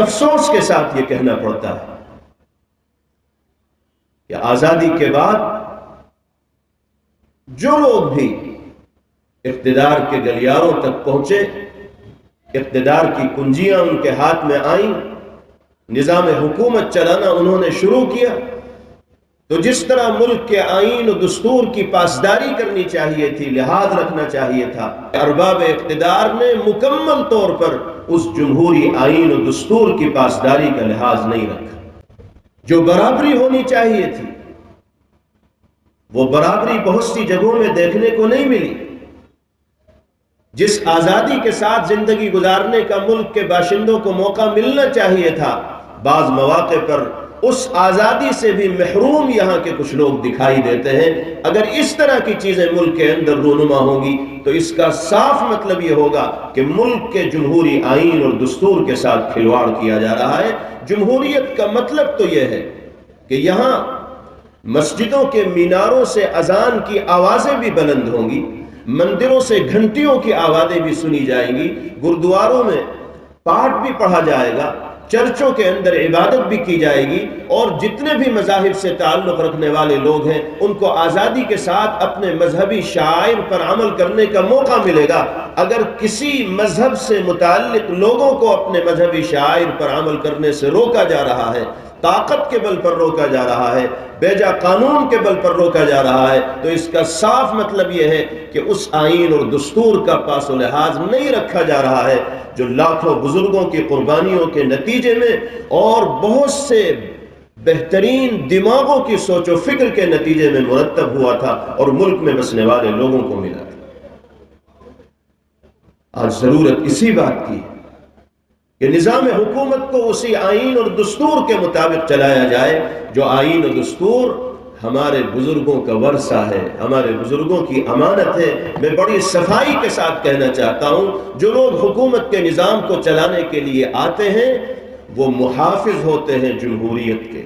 افسوس کے ساتھ یہ کہنا پڑتا ہے کہ آزادی کے بعد جو لوگ بھی اقتدار کے گلیاروں تک پہنچے، اقتدار کی کنجیاں ان کے ہاتھ میں آئیں، نظام حکومت چلانا انہوں نے شروع کیا، تو جس طرح ملک کے آئین و دستور کی پاسداری کرنی چاہیے تھی، لحاظ رکھنا چاہیے تھا، ارباب اقتدار نے مکمل طور پر اس جمہوری آئین و دستور کی پاسداری کا لحاظ نہیں رکھا۔ جو برابری ہونی چاہیے تھی وہ برابری بہت سی جگہوں میں دیکھنے کو نہیں ملی۔ جس آزادی کے ساتھ زندگی گزارنے کا ملک کے باشندوں کو موقع ملنا چاہیے تھا، بعض مواقع پر اس آزادی سے بھی محروم یہاں کے کچھ لوگ دکھائی دیتے ہیں۔ اگر اس طرح کی چیزیں ملک کے اندر رونما ہوں گی تو اس کا صاف مطلب یہ ہوگا کہ ملک کے جمہوری آئین اور دستور کے ساتھ کھلواڑ کیا جا رہا ہے۔ جمہوریت کا مطلب تو یہ ہے کہ یہاں مسجدوں کے میناروں سے اذان کی آوازیں بھی بلند ہوں گی، مندروں سے گھنٹیوں کی آوازیں بھی سنی جائیں گی، گردواروں میں پاٹ بھی پڑھا جائے گا، چرچوں کے اندر عبادت بھی کی جائے گی، اور جتنے بھی مذاہب سے تعلق رکھنے والے لوگ ہیں ان کو آزادی کے ساتھ اپنے مذہبی شعائر پر عمل کرنے کا موقع ملے گا۔ اگر کسی مذہب سے متعلق لوگوں کو اپنے مذہبی شعائر پر عمل کرنے سے روکا جا رہا ہے، طاقت کے بل پر روکا جا رہا ہے، بیجا قانون کے بل پر روکا جا رہا ہے، تو اس کا صاف مطلب یہ ہے کہ اس آئین اور دستور کا پاس و لحاظ نہیں رکھا جا رہا ہے جو لاکھوں بزرگوں کی قربانیوں کے نتیجے میں اور بہت سے بہترین دماغوں کی سوچ و فکر کے نتیجے میں مرتب ہوا تھا اور ملک میں بسنے والے لوگوں کو ملا تھا۔ آج ضرورت اسی بات کی ہے کہ نظام حکومت کو اسی آئین اور دستور کے مطابق چلایا جائے جو آئین اور دستور ہمارے بزرگوں کا ورثہ ہے، ہمارے بزرگوں کی امانت ہے۔ میں بڑی صفائی کے ساتھ کہنا چاہتا ہوں، جو لوگ حکومت کے نظام کو چلانے کے لیے آتے ہیں وہ محافظ ہوتے ہیں جمہوریت کے،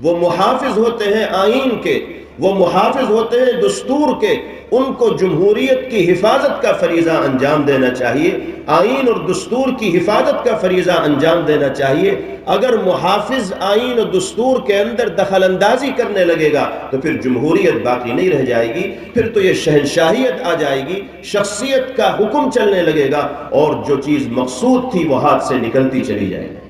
وہ محافظ ہوتے ہیں آئین کے، وہ محافظ ہوتے ہیں دستور کے۔ ان کو جمہوریت کی حفاظت کا فریضہ انجام دینا چاہیے، آئین اور دستور کی حفاظت کا فریضہ انجام دینا چاہیے۔ اگر محافظ آئین اور دستور کے اندر دخل اندازی کرنے لگے گا تو پھر جمہوریت باقی نہیں رہ جائے گی، پھر تو یہ شہنشاہیت آ جائے گی، شخصیت کا حکم چلنے لگے گا اور جو چیز مقصود تھی وہ ہاتھ سے نکلتی چلی جائے گی۔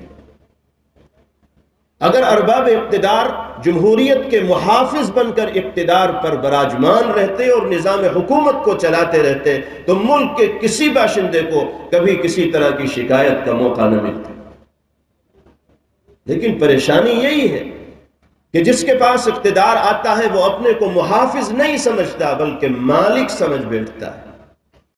اگر ارباب اقتدار جمہوریت کے محافظ بن کر اقتدار پر براجمان رہتے اور نظام حکومت کو چلاتے رہتے تو ملک کے کسی باشندے کو کبھی کسی طرح کی شکایت کا موقع نہ ملتا۔ لیکن پریشانی یہی ہے کہ جس کے پاس اقتدار آتا ہے وہ اپنے کو محافظ نہیں سمجھتا بلکہ مالک سمجھ بیٹھتا ہے۔